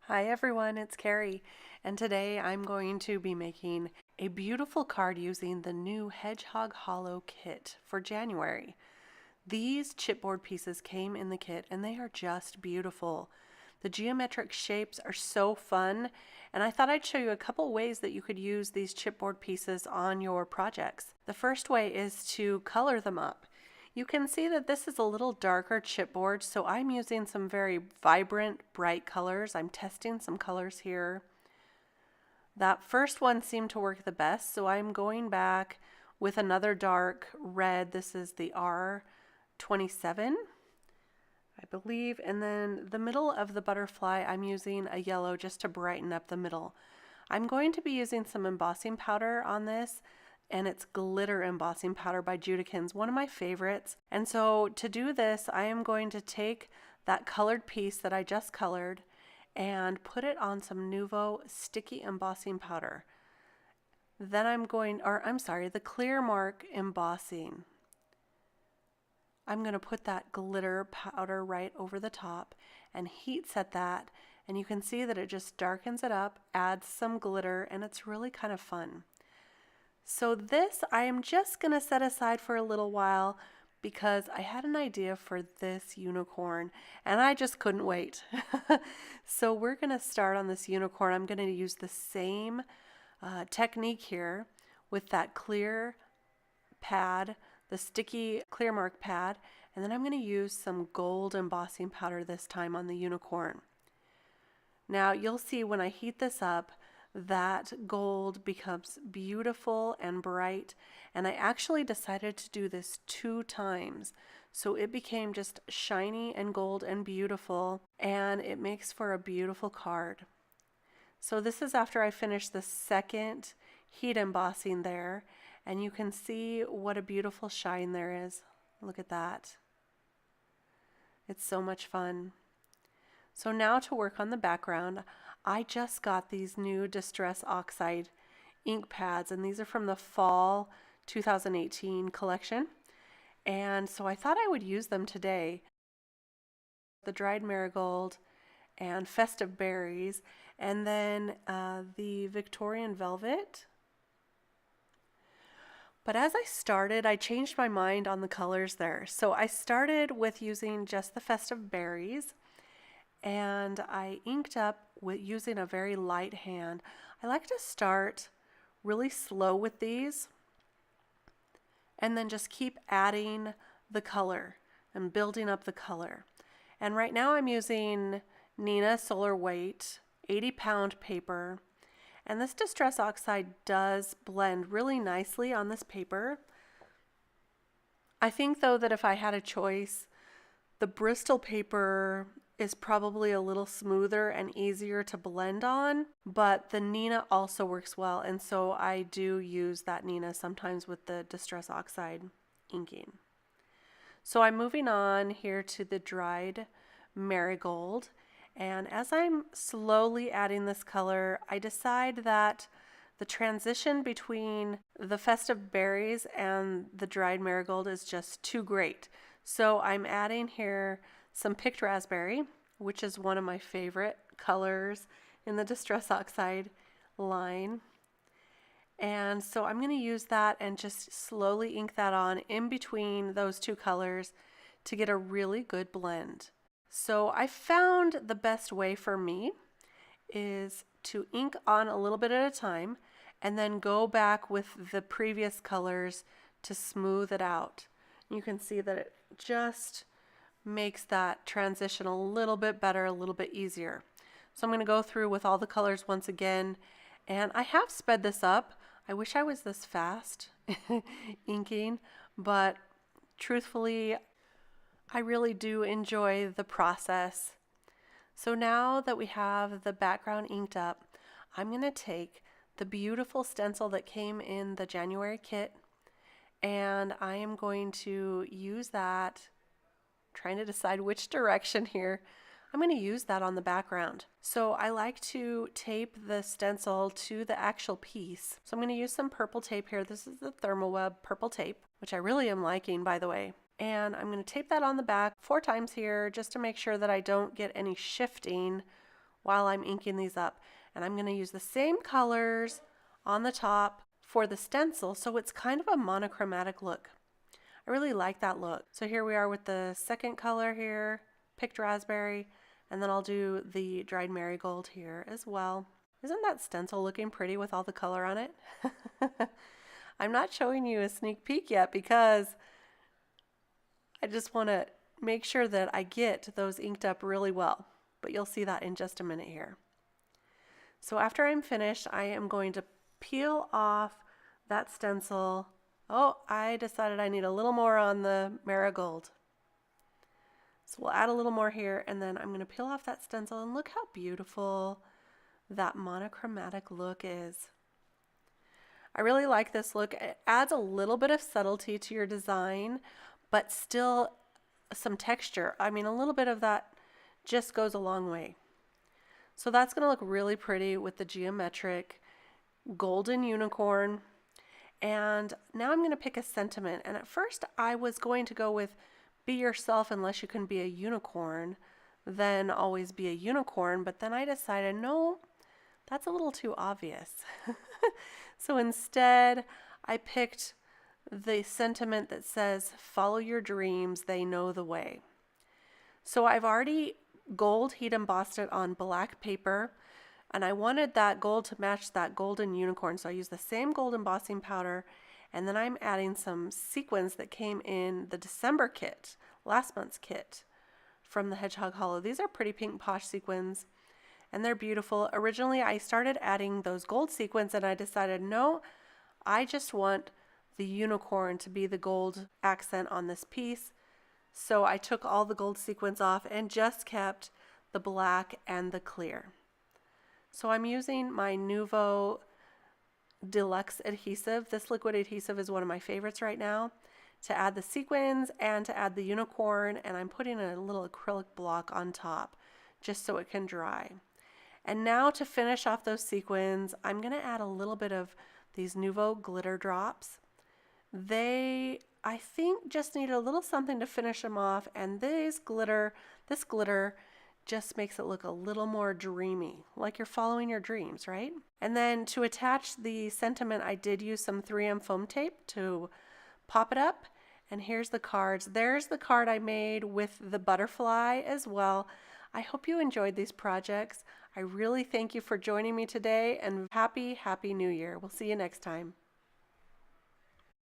Hi everyone, it's Carrie, and today I'm going to be making a beautiful card using the new Hedgehog Hollow kit for January. These chipboard pieces came in the kit and they are just beautiful. The geometric shapes are so fun, and I thought I'd show you a couple ways that you could use these chipboard pieces on your projects. The first way is to color them up. You can see that this is a little darker chipboard, so I'm using some very vibrant, bright colors. I'm testing some colors here. That first one seemed to work the best, so I'm going back with another dark red. This is the R27, I believe. And then the middle of the butterfly, I'm using a yellow just to brighten up the middle. I'm going to be using some embossing powder on this, and it's glitter embossing powder by Judikins, one of my favorites. And so to do this, I am going to take that colored piece that I just colored and put it on some Nuvo sticky embossing powder. Then the clear mark embossing. I'm going to put that glitter powder right over the top and heat set that, and you can see that it just darkens it up, adds some glitter, and it's really kind of fun. So this I am just going to set aside for a little while because I had an idea for this unicorn and I just couldn't wait. So we're going to start on this unicorn. I'm going to use the same technique here with that clear pad, the sticky clear mark pad, and then I'm going to use some gold embossing powder this time on the unicorn. Now you'll see when I heat this up, that gold becomes beautiful and bright, and I actually decided to do this 2 times, so it became just shiny and gold and beautiful, and it makes for a beautiful card. So this is after I finished the second heat embossing there, and you can see what a beautiful shine there is. Look at that. It's so much fun. So now to work on the background, I just got these new Distress Oxide ink pads, and these are from the fall 2018 collection. And so I thought I would use them today. The dried marigold and festive berries, and then the Victorian velvet. But as I started, I changed my mind on the colors there. So I started with using just the festive berries, and I inked up with using a very light hand. I like to start really slow with these and then just keep adding the color and building up the color. And right now I'm using Neenah Solar Weight 80-pound paper, and this Distress Oxide does blend really nicely on this paper. I think though that if I had a choice, the Bristol paper is probably a little smoother and easier to blend on, but the Neenah also works well, and so I do use that Neenah sometimes with the Distress Oxide inking. So I'm moving on here to the dried marigold, and as I'm slowly adding this color, I decide that the transition between the festive berries and the dried marigold is just too great. So I'm adding here some picked raspberry, which is one of my favorite colors in the Distress Oxide line. And so I'm going to use that and just slowly ink that on in between those 2 colors to get a really good blend. So I found the best way for me is to ink on a little bit at a time and then go back with the previous colors to smooth it out. You can see that it just makes that transition a little bit better, a little bit easier. So I'm going to go through with all the colors once again, and I have sped this up. I wish I was this fast inking, but truthfully, I really do enjoy the process. So now that we have the background inked up, I'm going to take the beautiful stencil that came in the January kit, and I am going to use that, trying to decide which direction here. I'm going to use that on the background. So I like to tape the stencil to the actual piece. So I'm going to use some purple tape here. This is the Thermoweb purple tape, which I really am liking, by the way. And I'm going to tape that on the back 4 times here just to make sure that I don't get any shifting while I'm inking these up. And I'm going to use the same colors on the top for the stencil, so it's kind of a monochromatic look. I really like that look. So here we are with the second color here, picked raspberry, and then I'll do the dried marigold here as well. Isn't that stencil looking pretty with all the color on it? I'm not showing you a sneak peek yet because I just want to make sure that I get those inked up really well, but you'll see that in just a minute here. So after I'm finished, I am going to peel off that stencil. Oh, I decided I need a little more on the marigold. So we'll add a little more here, and then I'm going to peel off that stencil, and look how beautiful that monochromatic look is. I really like this look. It adds a little bit of subtlety to your design, but still some texture. I mean, a little bit of that just goes a long way. So that's going to look really pretty with the geometric golden unicorn. And now I'm going to pick a sentiment. And at first I was going to go with be yourself unless you can be a unicorn, then always be a unicorn. But then I decided, no, that's a little too obvious. So instead I picked the sentiment that says, follow your dreams, they know the way. So I've already gold heat embossed it on black paper, and I wanted that gold to match that golden unicorn, so I used the same gold embossing powder, and then I'm adding some sequins that came in the December kit, last month's kit from the Hedgehog Hollow. These are pretty pink posh sequins, and they're beautiful. Originally I started adding those gold sequins, and I decided, no, I just want the unicorn to be the gold accent on this piece. So I took all the gold sequins off and just kept the black and the clear. So I'm using my Nuvo Deluxe adhesive. This liquid adhesive is one of my favorites right now, to add the sequins and to add the unicorn, and I'm putting a little acrylic block on top just so it can dry. And now to finish off those sequins, I'm going to add a little bit of these Nuvo glitter drops. They, I think, just need a little something to finish them off, and this glitter just makes it look a little more dreamy, like you're following your dreams, right? And then to attach the sentiment, I did use some 3M foam tape to pop it up, and here's the cards. There's the card I made with the butterfly as well. I hope you enjoyed these projects. I really thank you for joining me today, and happy New Year. We'll see you next time.